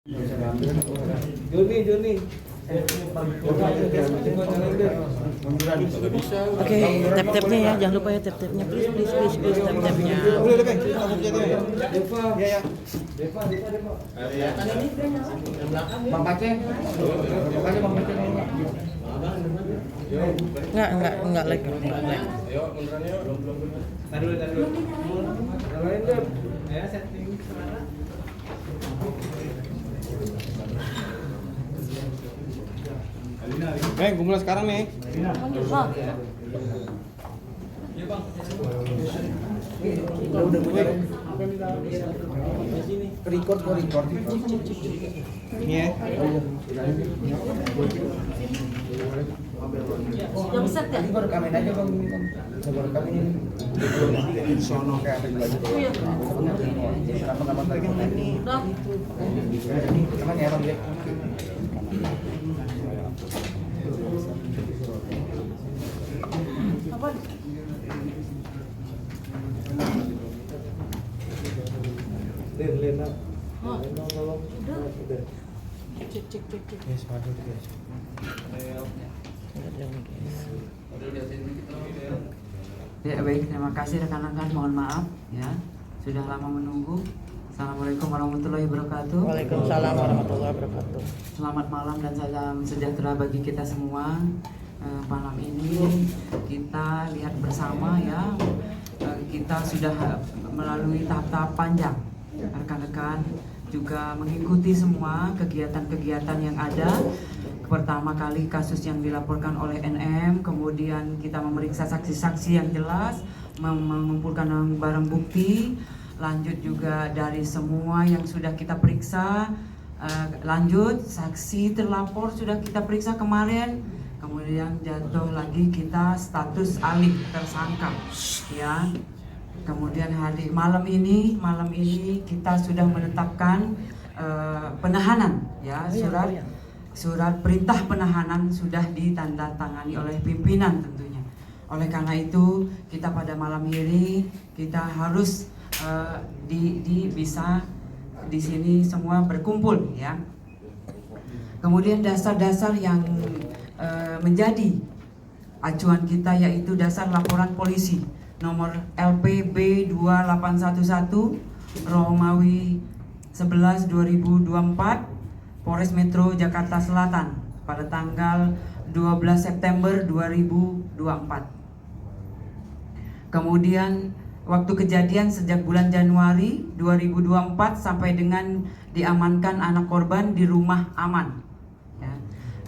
Joni. Oke, tap-tapnya ya, jangan lupa ya tap-tapnya, please tap-tapnya. Iya. Bang Pace. Enggak like. Ayo, munduran yuk. Tahan dulu. Nyalain deh. Ya, setting sekarang. Gue mulai sekarang nih. Udah mulai. Record. Ini ya. Yang besar kan? Ini baru rekamin aja bang, ini kan. Baru rekamin ini. Di sono kayak ada lagi. Kenapa lagi ini? Cuman ya bang ya. Apa? Lena. Tolong. Cek. Yes, maju guys. Ya baik, terima kasih rekan-rekan, mohon maaf ya sudah lama menunggu. Assalamualaikum warahmatullahi wabarakatuh. Waalaikumsalam warahmatullahi wabarakatuh. Selamat malam dan salam sejahtera bagi kita semua. Malam ini kita lihat bersama ya, kita sudah melalui tahap-tahap panjang. Rekan-rekan juga mengikuti semua kegiatan-kegiatan yang ada. Pertama kali kasus yang dilaporkan oleh NM, kemudian kita memeriksa saksi-saksi yang jelas, mengumpulkan barang bukti, lanjut juga dari semua yang sudah kita periksa, lanjut saksi terlapor sudah kita periksa kemarin, kemudian jatuh lagi kita status alih tersangka, ya. Kemudian malam ini kita sudah menetapkan penahanan, ya, surat perintah penahanan sudah ditandatangani oleh pimpinan tentunya. Oleh karena itu kita pada malam ini kita harus bisa di sini semua berkumpul, ya. Kemudian dasar-dasar yang menjadi acuan kita yaitu dasar laporan polisi nomor LPB 2811 Romawi 11 2024 Polres Metro Jakarta Selatan pada tanggal 12 September 2024. Kemudian waktu kejadian sejak bulan Januari 2024 sampai dengan diamankan anak korban di rumah aman, ya.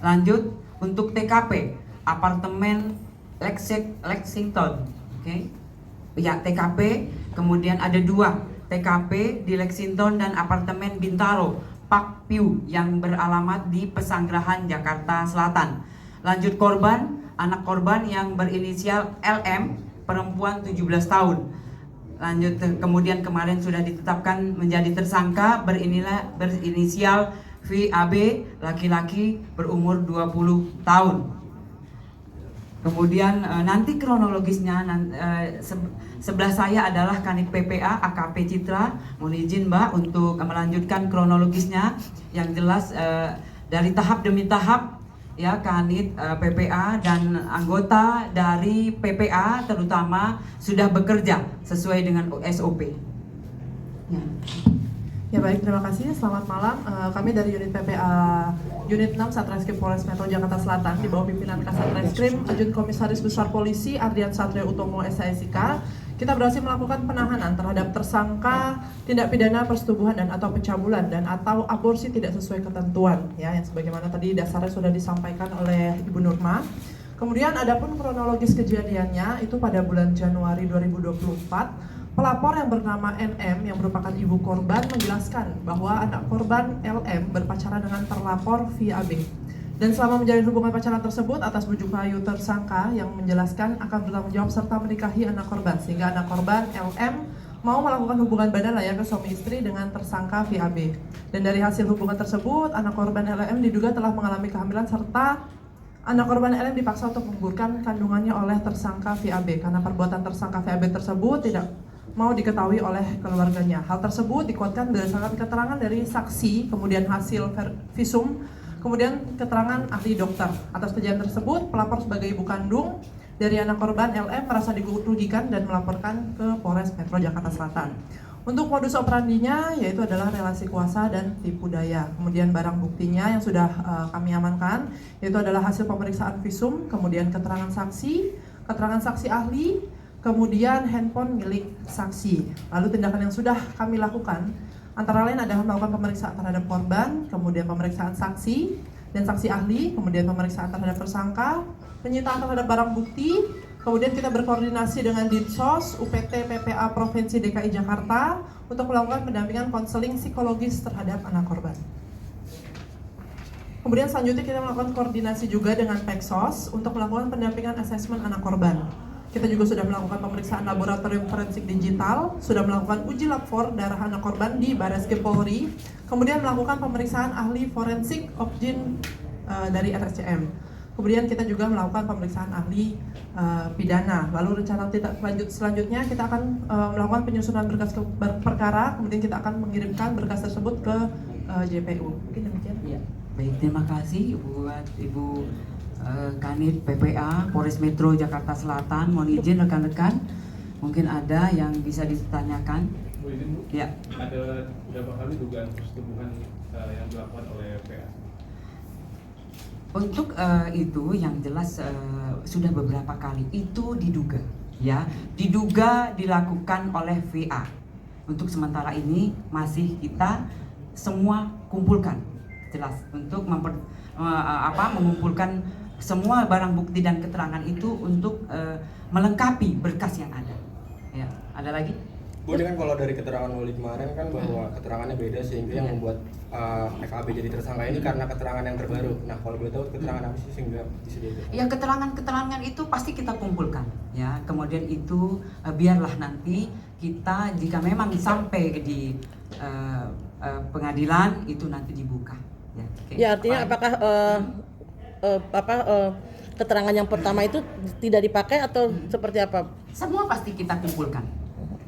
Lanjut untuk TKP apartemen Lexington, oke. Ya, TKP, kemudian ada 2 TKP di Lexington dan apartemen Bintaro Park View yang beralamat di Pesanggerahan Jakarta Selatan. Lanjut korban, anak korban yang berinisial LM, perempuan 17 tahun. Lanjut kemudian kemarin sudah ditetapkan menjadi tersangka berinisial VAB, laki-laki berumur 20 tahun. Kemudian nanti kronologisnya sebelah saya adalah Kanit PPA AKP Citra. Mohon izin Mbak untuk melanjutkan kronologisnya yang jelas dari tahap demi tahap, ya. Kanit PPA dan anggota dari PPA terutama sudah bekerja sesuai dengan SOP. Ya. Ya baik, terima kasih. Selamat malam. Kami dari unit PPA Unit 6 Satreskrim Polres Metro Jakarta Selatan di bawah pimpinan Kasatreskrim Ajun Komisaris Besar Polisi Ardian Satrio Utomo SIK. Kita berhasil melakukan penahanan terhadap tersangka tindak pidana persetubuhan dan atau pencabulan dan atau aborsi tidak sesuai ketentuan, ya, yang sebagaimana tadi dasarnya sudah disampaikan oleh Ibu Nurma. Kemudian adapun kronologis kejadiannya itu pada bulan Januari 2024. Pelapor yang bernama NM yang merupakan ibu korban menjelaskan bahwa anak korban LM berpacaran dengan terlapor VAB. Dan selama menjalin hubungan pacaran tersebut atas bujuk rayu tersangka yang menjelaskan akan bertanggung jawab serta menikahi anak korban, sehingga anak korban LM mau melakukan hubungan badan layaknya suami istri dengan tersangka VAB. Dan dari hasil hubungan tersebut, anak korban LM diduga telah mengalami kehamilan serta anak korban LM dipaksa untuk menggugurkan kandungannya oleh tersangka VAB karena perbuatan tersangka VAB tersebut tidak mau diketahui oleh keluarganya. Hal tersebut dikuatkan berdasarkan keterangan dari saksi, kemudian hasil visum, kemudian keterangan ahli dokter. Atas kejadian tersebut, pelapor sebagai ibu kandung dari anak korban LM merasa dirugikan dan melaporkan ke Polres Metro Jakarta Selatan. Untuk modus operandinya yaitu adalah relasi kuasa dan tipu daya. Kemudian barang buktinya yang sudah kami amankan yaitu adalah hasil pemeriksaan visum, kemudian keterangan saksi ahli, kemudian handphone milik saksi. Lalu tindakan yang sudah kami lakukan antara lain adalah melakukan pemeriksaan terhadap korban, kemudian pemeriksaan saksi dan saksi ahli, kemudian pemeriksaan terhadap tersangka, penyitaan terhadap barang bukti, kemudian kita berkoordinasi dengan Dinsos, UPT PPA Provinsi DKI Jakarta untuk melakukan pendampingan konseling psikologis terhadap anak korban. Kemudian selanjutnya kita melakukan koordinasi juga dengan Peksos untuk melakukan pendampingan asesmen anak korban. Kita juga sudah melakukan pemeriksaan laboratorium forensik digital, sudah melakukan uji lab for darah anak korban di Barreskrim Polri, kemudian melakukan pemeriksaan ahli forensik Opjin dari RSCM. Kemudian kita juga melakukan pemeriksaan ahli pidana. Lalu rencana selanjutnya kita akan melakukan penyusunan berkas perkara, kemudian kita akan mengirimkan berkas tersebut ke JPU. Mungkin demikian. Ya. Baik, terima kasih buat Ibu Kanit PPA Polres Metro Jakarta Selatan. Mohon izin rekan-rekan, mungkin ada yang bisa ditanyakan. Bu izin Bu, Ya. ada berapa kali dugaan persetubuhan yang dilakukan oleh PA? Untuk itu yang jelas sudah beberapa kali itu diduga, ya, diduga dilakukan oleh VA. Untuk sementara ini masih kita semua kumpulkan, jelas untuk mengumpulkan semua barang bukti dan keterangan itu untuk melengkapi berkas yang ada. Ya, ada lagi? Bu, ini kan kalau dari keterangan Wali kemarin kan bahwa keterangannya beda sehingga yang membuat FAB jadi tersangka ini karena keterangan yang terbaru. Nah, kalau boleh tahu keterangan apa sih sehingga bisa jadi? Ya, keterangan-keterangan itu pasti kita kumpulkan, ya. Kemudian itu biarlah nanti kita jika memang sampai di pengadilan itu nanti dibuka. Ya, okay. Ya artinya apakah keterangan yang pertama itu tidak dipakai atau seperti apa? Semua pasti kita kumpulkan.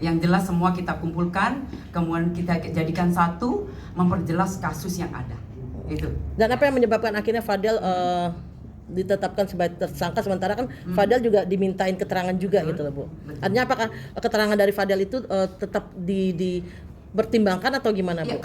Yang jelas semua kita kumpulkan, kemudian kita jadikan satu, memperjelas kasus yang ada. Itu. Dan apa yang menyebabkan akhirnya Fadel ditetapkan sebagai tersangka sementara kan Fadel juga dimintain keterangan juga gitu loh Bu. Artinya apakah keterangan dari Fadel itu tetap dipertimbangkan atau gimana Bu? Ya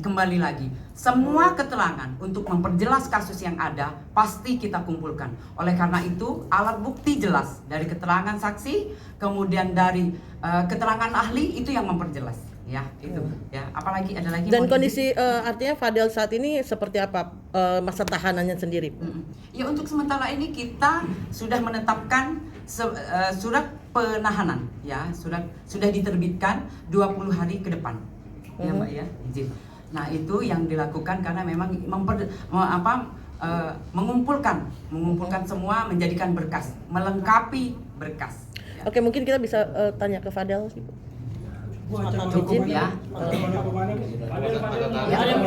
kembali lagi. Semua keterangan untuk memperjelas kasus yang ada pasti kita kumpulkan. Oleh karena itu alat bukti jelas dari keterangan saksi, kemudian dari keterangan ahli itu yang memperjelas. Ya itu. Ya apalagi ada lagi. Dan kondisi artinya Fadel saat ini seperti apa masa tahanannya sendiri? Ya untuk sementara ini kita sudah menetapkan surat penahanan, ya sudah diterbitkan 20 hari ke depan, ya Mbak ya izin. Nah itu yang dilakukan karena memang mengumpulkan semua menjadikan berkas, melengkapi berkas. Ya. Oke mungkin kita bisa tanya ke Fadel. Cukup ya. Padahal yang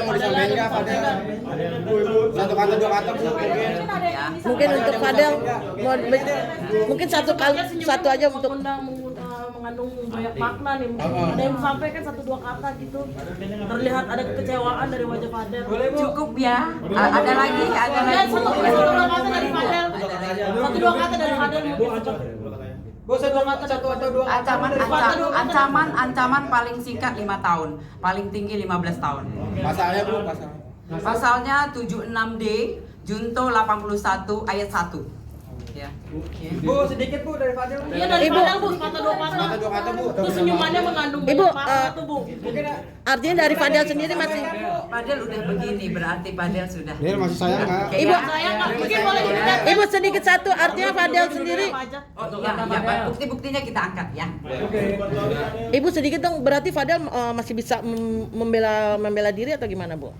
mau disampaikan nggak Fadel? Satu kata dua kata Bu. Mungkin untuk Fadel mungkin satu aja untuk mengandung banyak makna nih. Ada yang sampaikan 1-2 kata gitu. Terlihat ada kekecewaan dari wajah Fadel. Cukup ya. Ada lagi. Satu dua kata dari Fadel. 1-2 kata dari Fadel. Ancaman paling singkat 5 tahun, paling tinggi 15 tahun. Pasalnya Bu, Pasalnya 76D Junto 81 ayat 1. Ya. Bu, sedikit Bu dari Fadel. Iya dari Fadel Bu, 1-2 kata. Terus senyumannya mengandung Ibu, banyak makna tuh Bu. artinya dari Fadel sendiri masih Fadel udah begini, berarti Fadel sudah. Dia masih sayang nggak? Ibu, Saya nggak mungkin boleh cerita. Ibu sedikit satu artinya Fadel sendiri. Oh iya, bukti-buktinya kita angkat ya. Ibu sedikit dong, berarti Fadel masih bisa membela diri atau gimana Bu?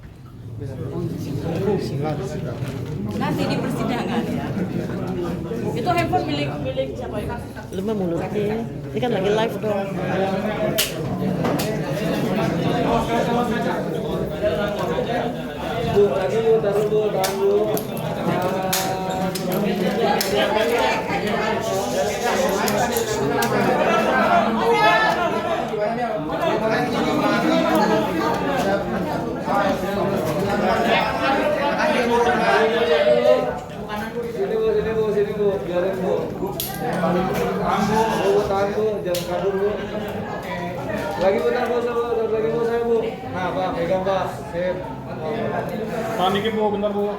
Nanti di persidangan ya. Itu handphone milik siapa ya? Lemah mulutnya. Ini kan lagi live dong. Bu, lagi Bu, taruh Bu, tahan Bu. Lagi bentar bu, lagi bu saya bu. Nah pak, pegang pak. Sip. Tahan dikit bu, bentar bu.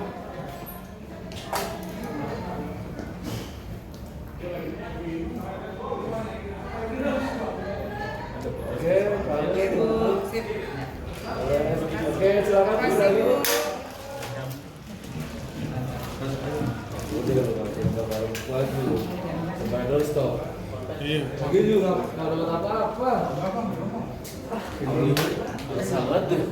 Oke bu. Sip. Oke, silakan bu lagi bu. Sampai stop. Iya. Lagi juga nggak dapat apa-apa. Sangat tuh.